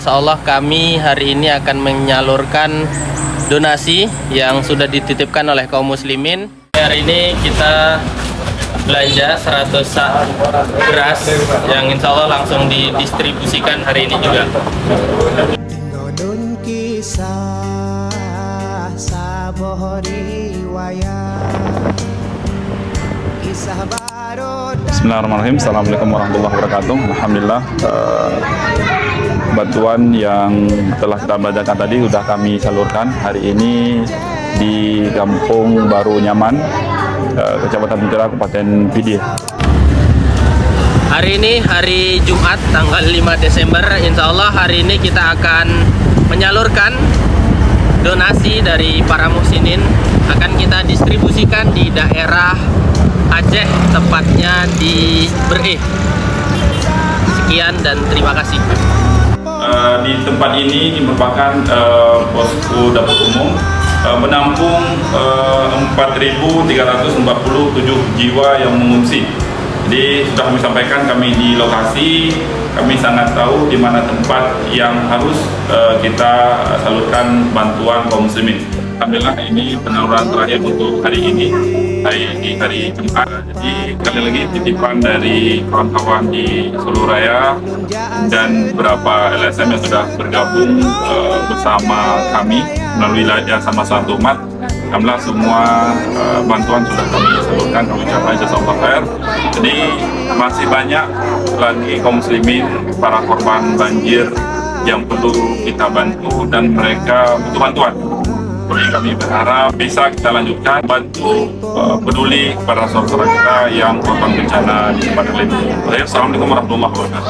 insya Allah kami hari ini akan menyalurkan donasi yang sudah dititipkan oleh kaum muslimin. Hari ini kita belanja 100 sak beras yang insya Allah langsung didistribusikan hari ini juga. Bismillahirrahmanirrahim. Assalamualaikum warahmatullahi wabarakatuh. Alhamdulillah, bantuan yang telah kita belanjakan tadi sudah kami salurkan hari ini di Kampung Baru Nyaman, Kecamatan Tentera, Kabupaten Pidi. Hari ini hari Jumat tanggal 5 Desember, insya Allah hari ini kita akan menyalurkan donasi dari para muhsinin, akan kita distribusikan di daerah Aceh, tepatnya di Bereh. Sekian dan terima kasih. Di tempat ini merupakan posko dapur umum, menampung 4.347 jiwa yang mengungsi. Jadi sudah kami sampaikan, kami di lokasi, kami sangat tahu di mana tempat yang harus kita salurkan bantuan kaum muslimin. Alhamdulillah, ini penyaluran terakhir untuk hari ini, hari Jumat. Jadi sekali lagi titipan dari kawan-kawan di Solo Raya dan beberapa LSM yang sudah bergabung bersama kami melalui Lajah Sama-Sama Umat. Alhamdulillah semua bantuan sudah kami salurkan, kami ucapkan jazakallahu khair. Jadi masih banyak lagi kaum muslimin, para korban banjir yang perlu kita bantu dan mereka butuh bantuan. Jadi kami berharap bisa kita lanjutkan bantu peduli kepada saudara kita yang korban bencana di tempat lain. Assalamualaikum warahmatullahi wabarakatuh.